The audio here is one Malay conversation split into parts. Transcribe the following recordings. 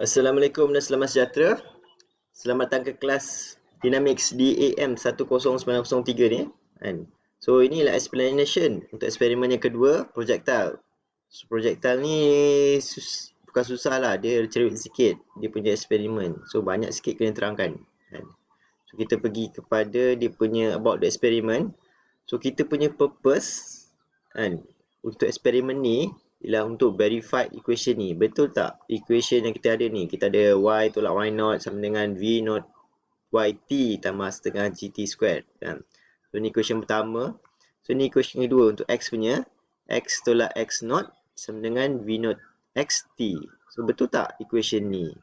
Assalamualaikum dan selamat sejahtera. Selamat datang ke kelas Dynamics di AM 10903 ni. So inilah explanation untuk eksperimen yang kedua, projectile. So, projectile ni bukan susah lah, dia cerewet sikit dia punya eksperimen. So banyak sikit kena terangkan. So kita pergi kepada dia punya about the experiment. So kita punya purpose untuk eksperimen ni ialah untuk verified equation ni. Betul tak equation yang kita ada ni? Kita ada y tolak y naught sama dengan v naught yt tambah setengah gt squared. So ni equation pertama. So ni equation kedua untuk x punya. X tolak x naught sama dengan v naught xt. So betul tak equation ni?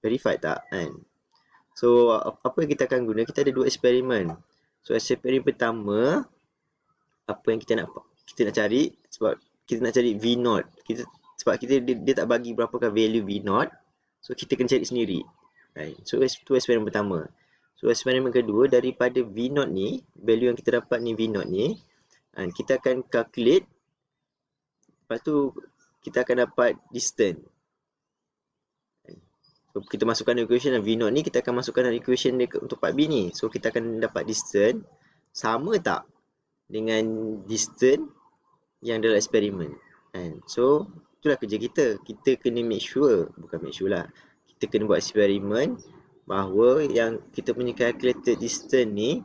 Verified tak? So apa yang kita akan guna? Kita ada dua eksperimen. So eksperimen pertama, apa yang kita nak cari, sebab kita nak cari V0. Sebab dia tak bagi berapakah value V0. So kita kena cari sendiri. So itu eksperimen pertama. So eksperimen kedua, daripada V0 ni, value yang kita dapat ni V0 ni, kita akan calculate. Lepas tu kita akan dapat distance. So kita masukkan equation V0 ni, kita akan masukkan equation dia untuk part B ni. So kita akan dapat distance sama tak dengan distance yang dalam eksperimen. So itulah kerja kita. Kita kena make sure, bukan make sure lah, kita kena buat eksperimen bahawa yang kita punya calculated distance ni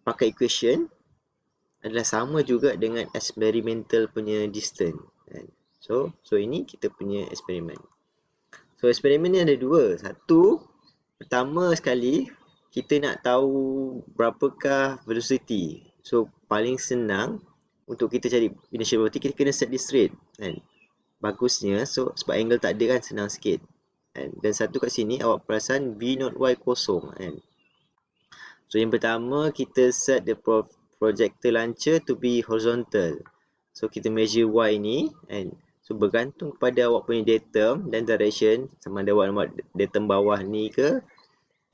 pakai equation adalah sama juga dengan experimental punya distance. So ini kita punya eksperimen. So eksperimen ni ada dua. Satu, pertama sekali kita nak tahu berapakah velocity. So paling senang untuk kita cari initial velocity, kita kena set dia straight. Bagusnya, so sebab angle tak ada kan, senang sikit. Dan satu kat sini awak perasan V0y kosong. So yang pertama, kita set the projectile launcher to be horizontal. So kita measure y ni, so bergantung kepada awak punya datum dan direction, sama ada awak nak datum bawah ni ke,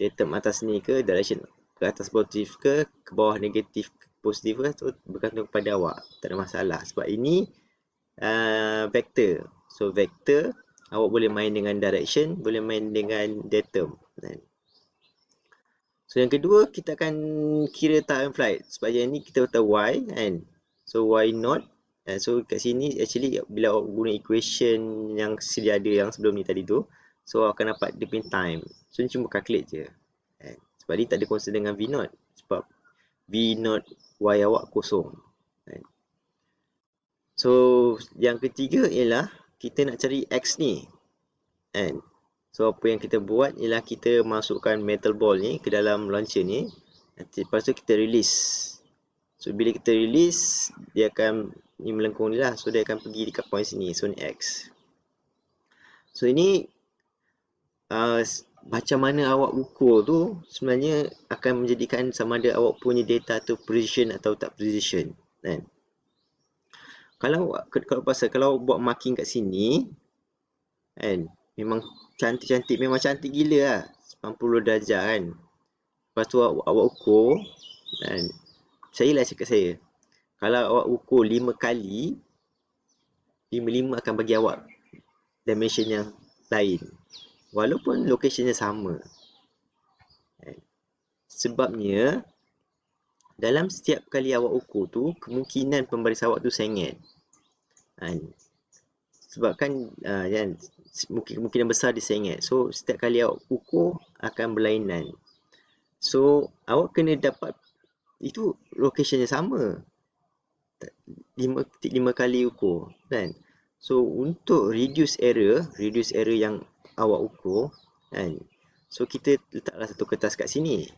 datum atas ni ke, direction ke atas positif ke bawah negatif positif ke, so bergantung kepada awak, tak ada masalah. Sebab ini vector. So vector, awak boleh main dengan direction, boleh main dengan datum. So yang kedua, kita akan kira time flight. Sebab yang ni kita tahu y, so y naught. So kat sini actually bila awak guna equation yang sedia ada yang sebelum ni tadi tu, so awak akan dapat dia punya time. So ni cuma calculate je. Sebab ni tak ada concern dengan v naught. Sebab v naught y awak kosong. So yang ketiga ialah kita nak cari x ni. So apa yang kita buat ialah kita masukkan metal ball ni ke dalam launcher ni. Lepas tu kita release. So bila kita release, dia akan ni melengkung ni lah. So dia akan pergi dekat point sini. So ni x. So ini macam mana awak ukur tu sebenarnya akan menjadikan sama ada awak punya data tu precision atau tak precision. Kalau awak buat marking kat sini, memang cantik-cantik, memang cantik gila lah, 90 darjah kan. Lepas tu awak ukur, percayalah cakap saya, kalau awak ukur 5 kali, 5 akan bagi awak dimension yang lain, walaupun location sama. Sebabnya dalam setiap kali awak ukur tu, kemungkinan pembaris awak tu sengit. Sebab kan kemungkinan besar dia sengit. So setiap kali awak ukur akan berlainan. So awak kena dapat itu location yang sama. 5 kali ukur kan. So untuk reduce error yang awak ukur so kita letaklah satu kertas kat sini.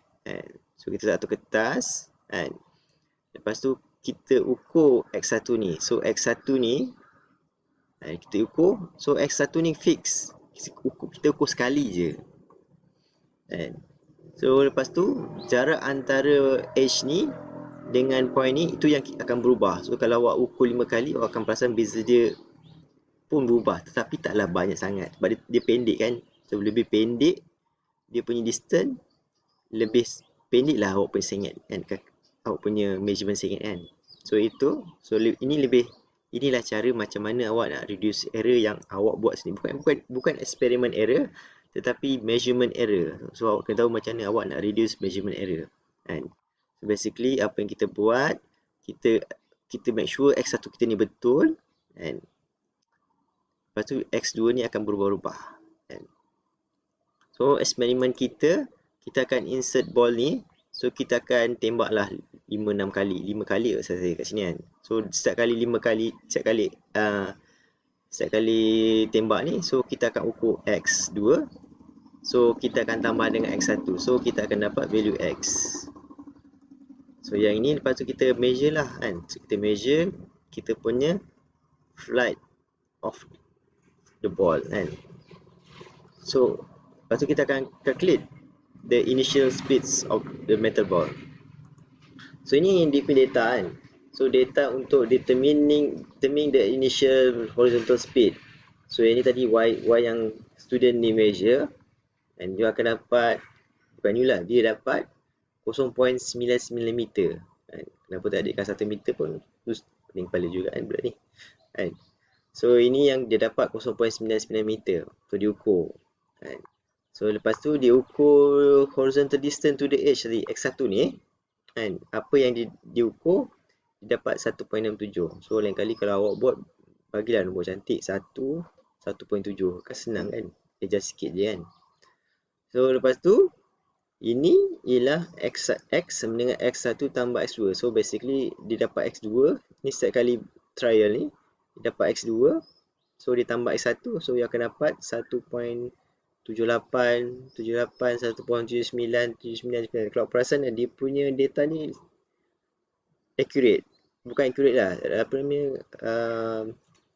So kita letak satu kertas lepas tu kita ukur x1 ni. So x1 ni kita ukur. So x1 ni fix. Kita ukur sekali je. So lepas tu jarak antara h ni dengan point ni itu yang akan berubah. So kalau awak ukur 5 kali, awak akan perasan beza dia pun berubah, tetapi taklah banyak sangat sebab dia pendek kan. So lebih pendek dia punya distance, lebih pendek lah awak punya sengit kan, awak punya measurement sengit kan. So ini lebih inilah cara macam mana awak nak reduce error yang awak buat sendiri. Bukan eksperimen error, tetapi measurement error. So awak kena tahu macam mana awak nak reduce measurement error. Kan? So basically apa yang kita buat, kita make sure X1 kita ni betul, kan? Lepas tu X2 ni akan berubah-ubah. Kan? So eksperimen kita akan insert ball ni. So kita akan tembaklah 5-6 kali. 5 kali saya kat sini kan. So setiap kali tembak ni, so kita akan ukur X2. So kita akan tambah dengan X1. So kita akan dapat value X. So yang ini lepas tu kita measure lah kan. So kita measure kita punya flight of the ball kan. So lepas tu kita akan calculate the initial speeds of the metal ball. So ini different data kan. So data untuk determining the initial horizontal speed. So ini tadi y yang student ni measure, dan dia akan dapat, bukan you lah, dia dapat 0.99 meter. Kan? Kenapa tak adikkan 1 meter pun, pening kepala juga kan budak ni. Kan? So ini yang dia dapat 0.99 meter. So diukur. Kan? So lepas tu dia ukur horizontal distance to the edge tadi, X1 ni. Kan? Apa yang diukur, dia dapat 1.67. So lain kali kalau awak buat, bagilah nombor cantik 1.7. Kan senang kan? Adjust sikit je kan. So lepas tu, ini ialah X sama dengan X1 tambah X2. So basically dia dapat X2. Ni setiap kali trial ni, dia dapat X2. So dia tambah X1. So dia akan dapat 1.78, 1.79. Kalau perasan dia punya data ni accurate. Bukan accurate lah. Apa namanya,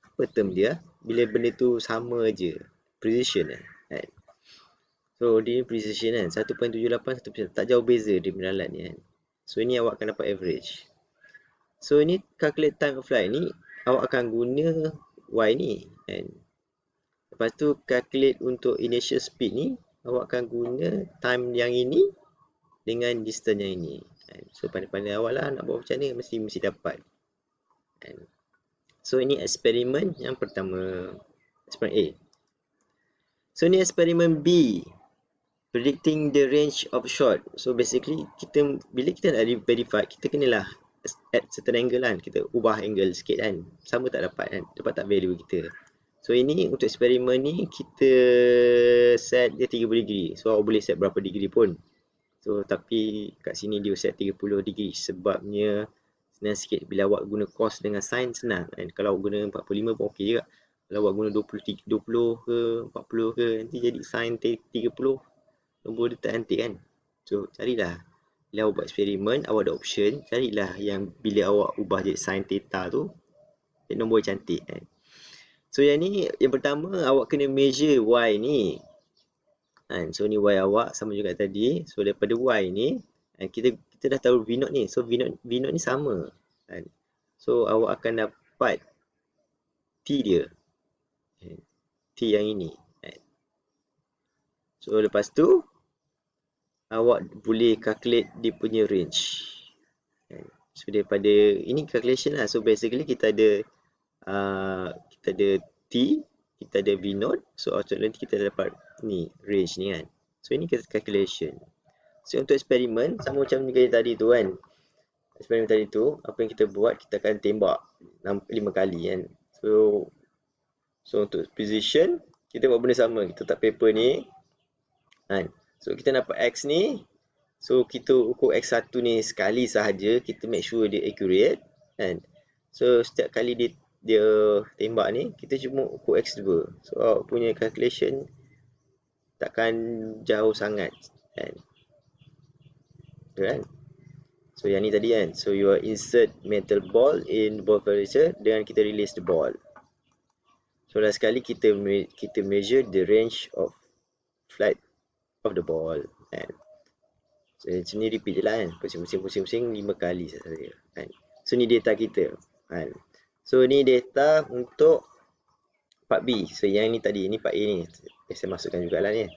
apa term dia? Bila benda tu sama je. Precision kan. So dia precision kan. 1.78, 1%. Tak jauh beza dia punya alat ni kan. So ini awak akan dapat average. So ini calculate time of flight ni, awak akan guna Y ni kan. Lepas tu calculate untuk initial speed ni, awak akan guna time yang ini dengan distance yang ini. So pandai-pandai awak lah nak buat macam ni, mesti dapat. So ini eksperimen yang pertama, eksperimen A. So ni eksperimen B, predicting the range of shot. So basically bila kita nak verify, kita kenalah at certain angle kan, kita ubah angle sikit kan, sama tak dapat kan, dapat tak value kita. So ini untuk eksperimen ni kita set dia 30 degree. So awak boleh set berapa degree pun. So tapi kat sini dia set 30 degree sebabnya senang sikit. Bila awak guna cos dengan sin senang kan. Kalau awak guna 45 pun okey juga. Kalau awak guna 20 ke 40 ke, nanti jadi sin 30, nombor dia tak cantik kan. So carilah, bila awak buat eksperimen, awak ada option, carilah yang bila awak ubah jadi sin theta tu, nombor cantik kan. So yang ni, yang pertama awak kena measure Y ni kan. So ni Y awak sama juga tadi. So daripada Y ni, kita dah tahu V0 ni. So V0 ni sama kan. So awak akan dapat T dia, T yang ini kan. So lepas tu awak boleh calculate dia punya range kan. So daripada ini calculation lah. So basically kita ada T, kita ada V0. So nanti kita dapat ni range ni kan. So ini calculation. So untuk eksperimen sama macam yang tadi tu kan. Eksperimen tadi tu, apa yang kita buat, kita akan tembak 5 kali kan. So untuk position, kita buat benda sama. Kita letak paper ni kan. So kita dapat X ni. So kita ukur X1 ni sekali sahaja. Kita make sure dia accurate kan. So setiap kali dia tembak ni, kita cuma ukur X2. So awak punya calculation takkan jauh sangat kan. So yang ni tadi kan. So you insert metal ball in ball carrier dengan kita release the ball. So last sekali kita measure the range of flight of the ball kan. So macam ni repeat je lah kan. Pusing-pusing 5 kali sahaja kan. So ni data kita kan. So ni data untuk part B. So yang ni tadi, ni part A ni. Saya masukkan jugalah ni.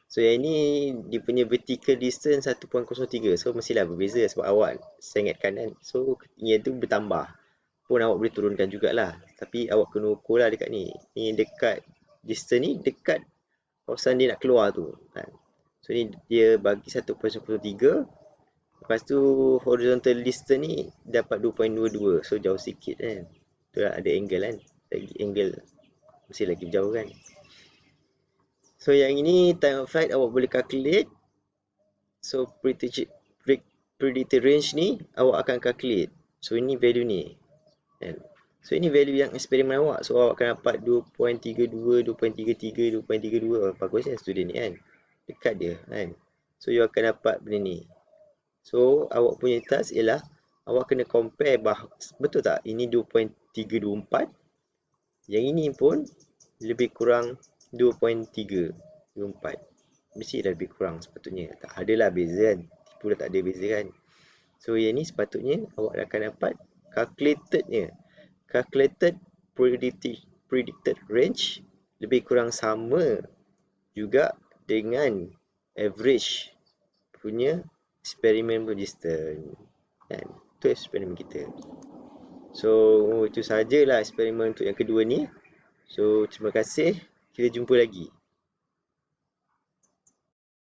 So yang ni dia punya vertical distance 1.03. So mestilah berbeza sebab awak sengat kanan. So yang tu bertambah. pun awak boleh turunkan jugalah. Tapi awak kena ukur lah dekat ni. Ni dekat distance ni dekat kawasan dia nak keluar tu kan. So ni dia bagi 1.93. Lepas tu horizontal distance ni dapat 2.22. So jauh sikit kan. Tu lah ada angle kan. Lagi angle mesti lagi jauh kan. So yang ini time of flight awak boleh calculate. So predicted range ni awak akan calculate. So ini value ni. Kan? So ini value yang eksperimen awak. So awak akan dapat 2.32, 2.33, 2.32. Bagus kan student ni kan. Dekat dia kan. So you akan dapat benda ni. So awak punya task ialah awak kena compare betul tak? Ini 2.324. Yang ini pun lebih kurang 2.324. Mesti dah lebih kurang sepatutnya. Tak adalah beza kan. Tipu dah tak ada beza kan. So yang ni sepatutnya awak akan dapat calculatednya. Calculated predicted range lebih kurang sama juga dengan average punya eksperimen distance. Kan? Itu eksperimen kita. So itu sajalah eksperimen untuk yang kedua ni. So terima kasih. Kita jumpa lagi.